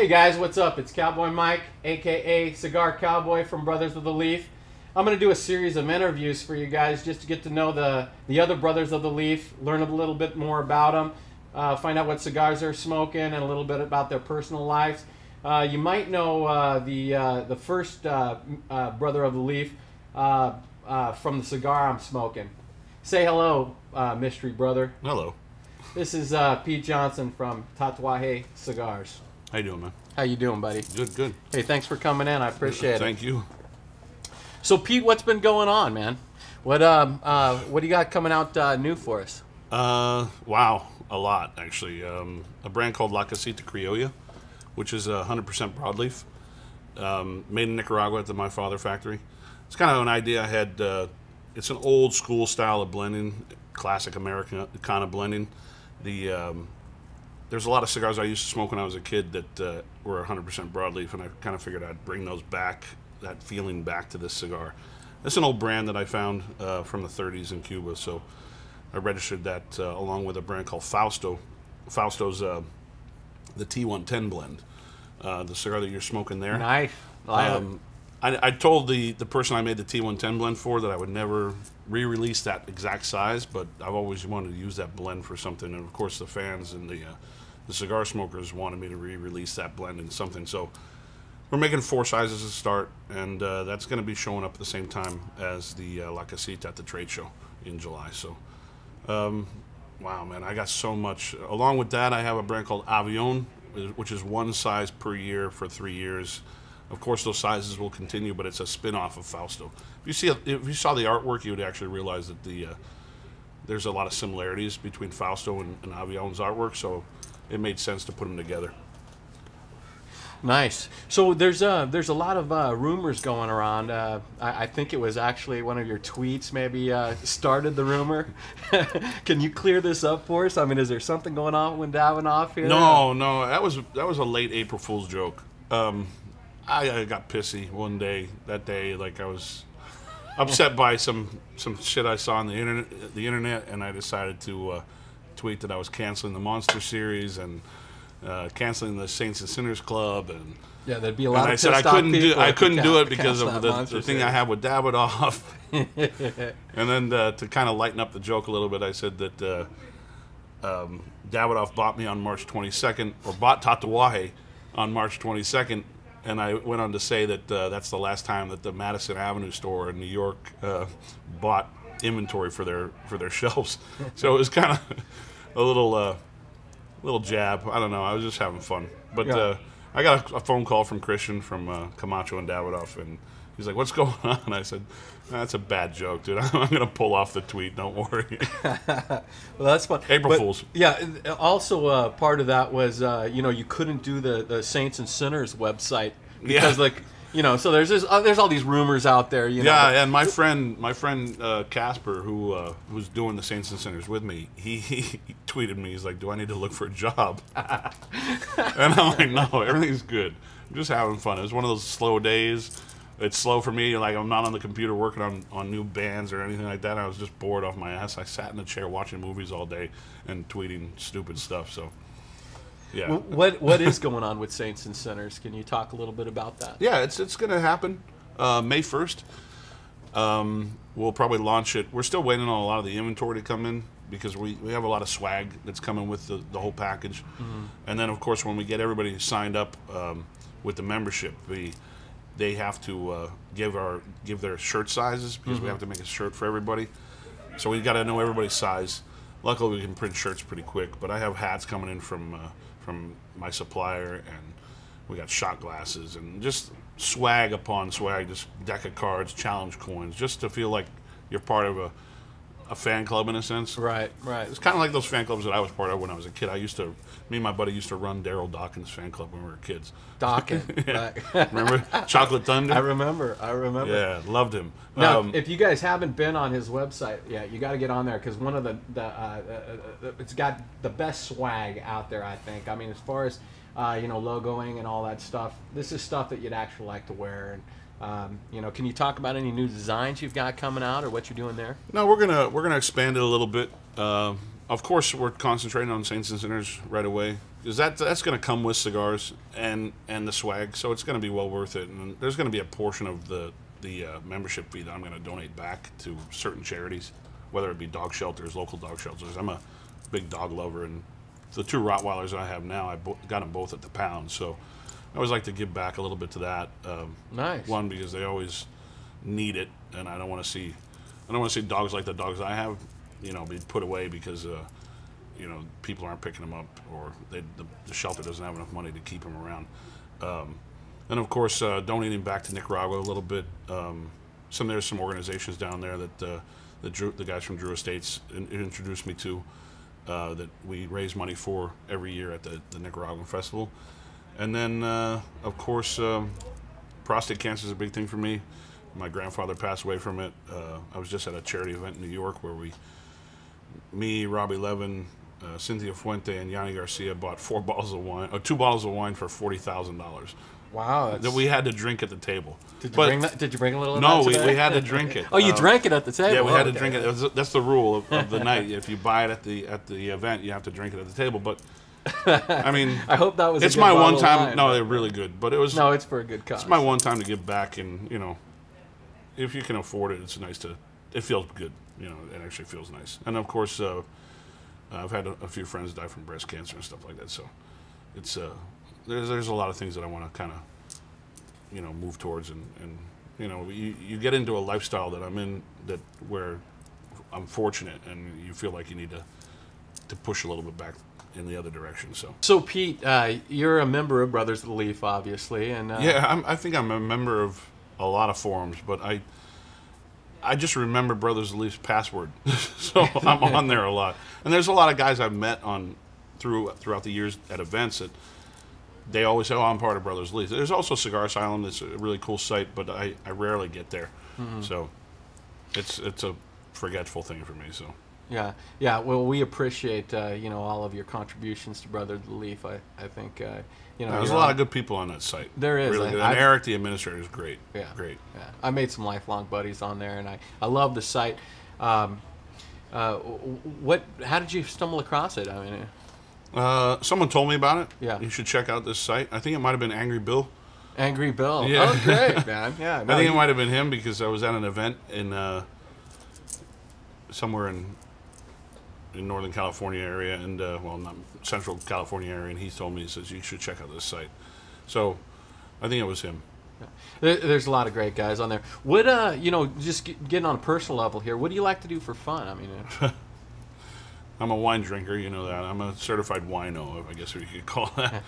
Hey guys, what's up? It's Cowboy Mike, aka Cigar Cowboy from Brothers of the Leaf. I'm going to do a series of interviews for you guys just to get to know the other Brothers of the Leaf, learn a little bit more about them, find out what cigars they're smoking, and a little bit about their personal lives. You might know the first Brother of the Leaf from the cigar I'm smoking. Say hello, mystery brother. Hello. This is Pete Johnson from Tatauje Cigars. How you doing, man? How you doing, buddy? Good, good. Hey, thanks for coming in. I appreciate it. Thank you. So, Pete, what's been going on, man? What do you got coming out new for us? Wow, a lot actually. A brand called La Casita Criolla, which is 100% broadleaf, made in Nicaragua at the My Father factory. It's kind of an idea I had. It's an old school style of blending, classic American kind of blending. There's a lot of cigars I used to smoke when I was a kid that were 100% broadleaf, and I kind of figured I'd bring those back, that feeling back to this cigar. It's an old brand that I found from the 30s in Cuba, so I registered that along with a brand called Fausto. Fausto's the T110 blend, the cigar that you're smoking there. Nice. I told the person I made the T110 blend for that I would never re-release that exact size, but I've always wanted to use that blend for something, and of course the fans and the cigar smokers wanted me to re-release that blend in something. So we're making 4 sizes to start, and that's going to be showing up at the same time as the La Casita at the trade show in July. So, wow, man, I got so much. Along with that, I have a brand called Avion, which is 1 size per year for 3 years. Of course, those sizes will continue, but it's a spin-off of Fausto. If you saw the artwork, you would actually realize that there's a lot of similarities between Fausto and Avion's artwork, so it made sense to put them together. Nice. So there's a lot of rumors going around. I think it was actually one of your tweets maybe started the rumor. Can you clear this up for us? I mean, is there something going on with Davidoff here? No, that was a late April Fool's joke. I got pissy one day. That day, like I was upset by some shit I saw on the internet, and I decided to tweet that I was canceling the Monster series and canceling the Saints and Sinners Club, and yeah, there'd be a lot of I said I couldn't do it because of the thing I have with Davidoff. And then to kind of lighten up the joke a little bit, I said that Davidoff bought me on March 22nd, or bought Tatauje on March 22nd. And I went on to say that that's the last time that the Madison Avenue store in New York bought inventory for their shelves. So it was kind of a little jab. I don't know. I was just having fun. But yeah. I got a phone call from Christian from Camacho and Davidoff, and he's like, "What's going on?" And I said, "That's a bad joke, dude. I'm going to pull off the tweet. Don't worry." Well, that's fun. April Fools. Yeah. Also, part of that was you couldn't do the Saints and Sinners website because so there's all these rumors out there. Yeah, and my friend Casper, who's doing the Saints and Sinners with me, he tweeted me. He's like, "Do I need to look for a job?" And I'm like, "No, everything's good. I'm just having fun." It was one of those slow days. It's slow for me. Like, I'm not on the computer working on new bands or anything like that. I was just bored off my ass. I sat in a chair watching movies all day and tweeting stupid stuff. So, yeah. What is going on with Saints and Sinners? Can you talk a little bit about that? Yeah, it's going to happen May 1st. We'll probably launch it. We're still waiting on a lot of the inventory to come in because we have a lot of swag that's coming with the whole package. Mm-hmm. And then, of course, when we get everybody signed up with the membership, they have to give their shirt sizes because we have to make a shirt for everybody. So we got to know everybody's size. Luckily, we can print shirts pretty quick. But I have hats coming in from my supplier, and we got shot glasses and just swag upon swag, just deck of cards, challenge coins, just to feel like you're part of a fan club in a sense. Right. It's kind of like those fan clubs that I was part of when I was a kid. Me and my buddy used to run Daryl Dawkins' fan club when we were kids. Dawkins, yeah. Right. Remember Chocolate Thunder? I remember. Yeah, loved him. Now, if you guys haven't been on his website yet, you got to get on there because one of it's got the best swag out there. I think. I mean, as far as logoing and all that stuff, this is stuff that you'd actually like to wear. And can you talk about any new designs you've got coming out or what you're doing there? No, we're gonna expand it a little bit. Of course, we're concentrating on Saints and Sinners right away because that's going to come with cigars and the swag, so it's going to be well worth it. And there's going to be a portion of the membership fee that I'm going to donate back to certain charities, whether it be dog shelters, local dog shelters. I'm a big dog lover, and the 2 Rottweilers I have now, I got them both at the pound, so I always like to give back a little bit to that. Nice. One, because they always need it, and I don't want to see dogs like the dogs I have, be put away because people aren't picking them up, or the shelter doesn't have enough money to keep them around. And of course, donating back to Nicaragua a little bit. There's some organizations down there that the guys from Drew Estates introduced me to, that we raise money for every year at the Nicaraguan Festival. And then, of course, prostate cancer is a big thing for me. My grandfather passed away from it. I was just at a charity event in New York where me, Robbie Levin, Cynthia Fuente, and Yanni Garcia bought 2 bottles of wine for $40,000. Wow. That we had to drink at the table. Did you bring a little of No, that today? we had to drink it. Oh, you drank it at the table? Yeah, we had to drink it. That's the rule of the night. If you buy it at the event, you have to drink it at the table. But I mean, I hope that was. It's a good my one bottle of time. wine, No, but- they're really good. But it was. No, it's for a good cause. It's my one time to give back, and if you can afford it, it's nice to. It feels good. It actually feels nice. And of course, I've had a few friends die from breast cancer and stuff like that. So it's there's a lot of things that I want to kind of move towards, and you get into a lifestyle that I'm in where I'm fortunate, and you feel like you need to push a little bit back in the other direction. So Pete, you're a member of Brothers of the Leaf, obviously, and yeah, I think I'm a member of a lot of forums, but I just remember Brothers of the Leaf's password, so I'm on there a lot. And there's a lot of guys I've met throughout the years at events that they always say, "Oh, I'm part of Brothers of the Leaf." There's also Cigar Asylum. That's a really cool site, but I rarely get there, so it's a forgetful thing for me. So. Yeah. Well, we appreciate all of your contributions to Brothers of the Leaf. I think there's a lot of good people on that site. There is. Really good. And Eric, the administrator, is great. Yeah, great. Yeah. I made some lifelong buddies on there, and I love the site. How did you stumble across it? I mean, someone told me about it. Yeah. You should check out this site. I think it might have been Angry Bill. Angry Bill. Yeah. Oh, great, man. Yeah. I think it might have been him because I was at an event in somewhere in Northern California area, and not Central California area, and he told me, he says, you should check out this site. So I think it was him. There's a lot of great guys on there. What just getting on a personal level here, what do you like to do for fun? I mean, I'm a wine drinker, you know that. I'm a certified wino, I guess you could call that,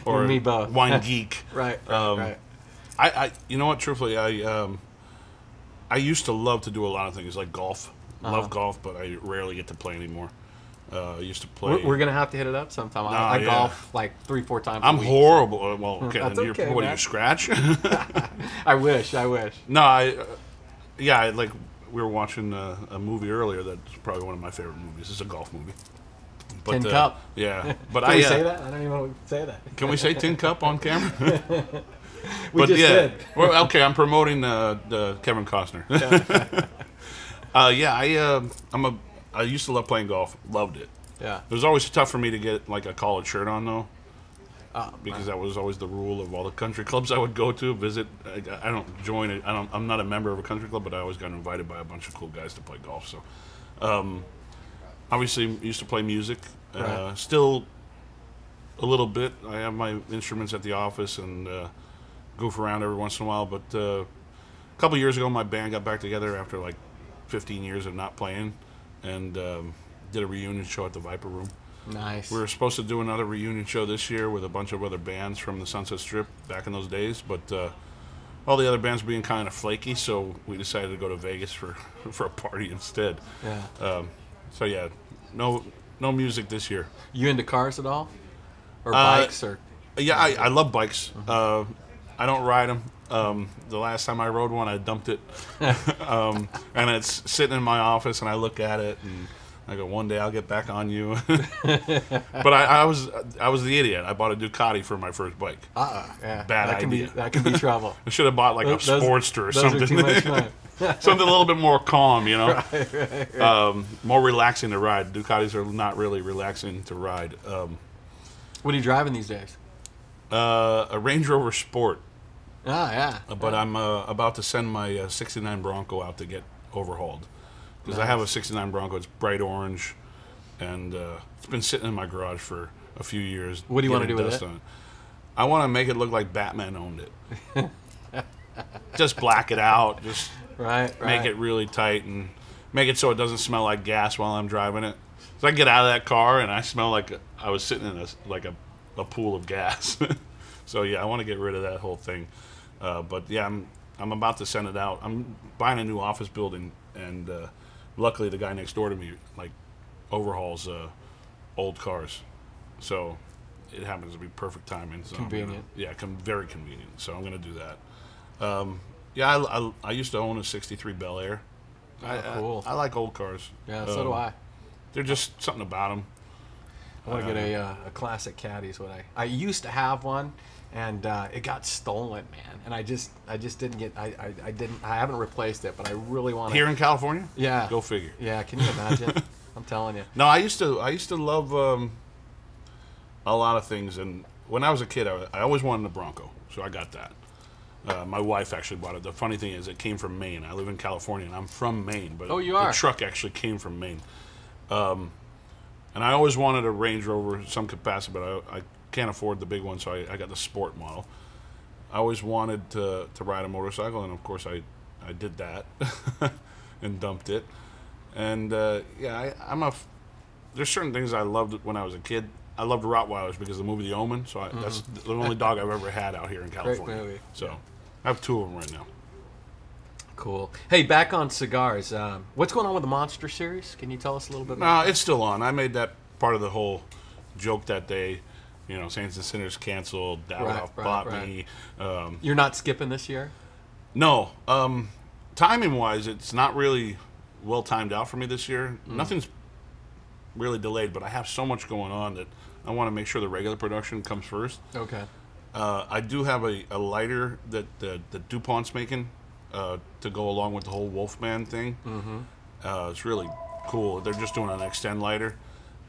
or me both. Wine geek. Right. I you know what? Truthfully, I used to love to do a lot of things like golf. Love golf, but I rarely get to play anymore. I used to play. We're gonna have to hit it up sometime. I golf like 3-4 times. I'm a week, horrible. Well, okay, That's then okay, what do man. you scratch? I wish. No, like we were watching a movie earlier that's probably one of my favorite movies. It's a golf movie. But, Tin Cup. Yeah, but Can we say that? I don't even know if we can say that. Can we say Tin Cup on camera? We just did. Well, okay, I'm promoting the Kevin Costner. I used to love playing golf. Loved it. Yeah. It was always tough for me to get like a collared shirt on though, because that was always the rule of all the country clubs I would go to visit. I don't join it. I'm not a member of a country club, but I always got invited by a bunch of cool guys to play golf. So, obviously, used to play music. Right. Still, a little bit. I have my instruments at the office and goof around every once in a while. But a couple years ago, my band got back together after like 15 years of not playing, and did a reunion show at the Viper Room. Nice. We were supposed to do another reunion show this year with a bunch of other bands from the Sunset Strip back in those days, but all the other bands were being kind of flaky, so we decided to go to Vegas for a party instead. Yeah. So yeah, no music this year. You into cars at all, or bikes, or? Yeah, I love bikes. I don't ride them. The last time I rode one, I dumped it, and it's sitting in my office, and I look at it, and I don't enjoy it. I don't. I'm not a member of a country club, but I always got invited by a bunch of cool guys to play golf. So, obviously, used to play music. Still, a little bit. I have my instruments at the office and goof around every once in a while. But a couple years ago, my band got back together after like 15 years of not playing, and did a reunion show at the Viper Room. I go, one day I'll get back on you. But I was the idiot. I bought a Ducati for my first bike. Yeah. Bad idea. That can be trouble. I should have bought like a Sportster or those something. Are too much fun. Something a little bit more calm, you know. Right. More relaxing to ride. Ducatis are not really relaxing to ride. What are you driving these days? A Range Rover Sport. Yeah. But I'm about to send my 69 Bronco out to get overhauled. Because I Nice. have a 69 Bronco. It's bright orange. And it's been sitting in my garage for a few years. What do you want to getting do with dust it? on I want to make it look like Batman owned it. Just black it out. Just Right. make it really tight and make it so it doesn't smell like gas while I'm driving it. So I get out of that car and I smell like I was sitting in a pool of gas. So yeah, I want to get rid of that whole thing. But yeah, I'm about to send it out. I'm buying a new office building, and luckily the guy next door to me like overhauls old cars, so it happens to be perfect timing. So Convenient. Very convenient. So I'm gonna do that. Yeah, I used to own a '63 Bel Air. Cool. I like old cars. Yeah, so do I. They're just something about them. I want to get a classic caddy. Is what I used to have one, and it got stolen, man. And I just didn't get. I haven't replaced it, but I really want to. Here in California? Yeah. Go figure. Yeah. Can you imagine? I'm telling you. No, I used to love a lot of things, and when I was a kid, I always wanted a Bronco, so I got that. My wife actually bought it. The funny thing is, it came from Maine. I live in California, and I'm from Maine, but Oh, you are? the truck actually came from Maine. And I always wanted a Range Rover in some capacity, but I can't afford the big one, so I got the Sport model. I always wanted to ride a motorcycle, and of course I did that and dumped it. And yeah, there's certain things I loved when I was a kid. I loved Rottweilers because of the movie The Omen, so that's the only dog I've ever had out here in California. movie. So I have 2 of them right now. Cool. Hey, back on cigars. What's going on with the Monster series? Can you tell us a little bit No, about it's still on. I made that part of the whole joke that day. You know, Saints and Sinners canceled. Davidoff bought me. You're not skipping this year? No. Timing-wise, it's not really well timed out for me this year. Nothing's really delayed, but I have so much going on that I want to make sure the regular production comes first. Okay. I do have a lighter that DuPont's making to go along with the whole Wolfman thing. It's really cool. They're just doing an extend lighter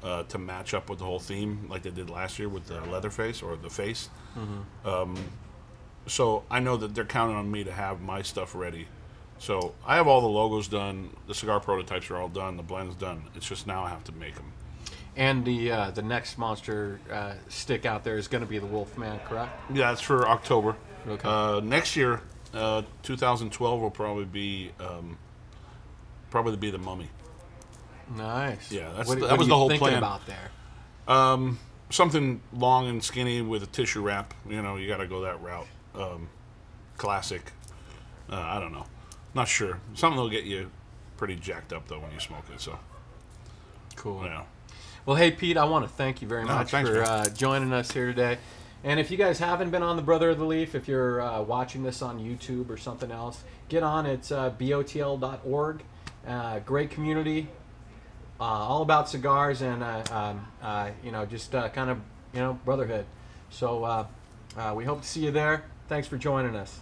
to match up with the whole theme like they did last year with the Leatherface or the face. So I know that they're counting on me to have my stuff ready. So I have all the logos done. The cigar prototypes are all done. The blend's done. It's just now I have to make them. And the next Monster stick out there is going to be the Wolfman, correct? Yeah, it's for October. Okay. Next year, 2012 will probably be the Mummy. Nice. Yeah, that what was are you the whole thinking plan. about there? Something long and skinny with a tissue wrap. You know, you got to go that route. Classic. I don't know. Not sure. Something that'll get you pretty jacked up though when you smoke it. So Cool. yeah. Well, hey, Pete, I want to thank you very much thanks, for joining us here today. And if you guys haven't been on the Brother of the Leaf, if you're watching this on YouTube or something else, get on. It's BOTL.org. Great community, all about cigars and just kind of brotherhood. So we hope to see you there. Thanks for joining us.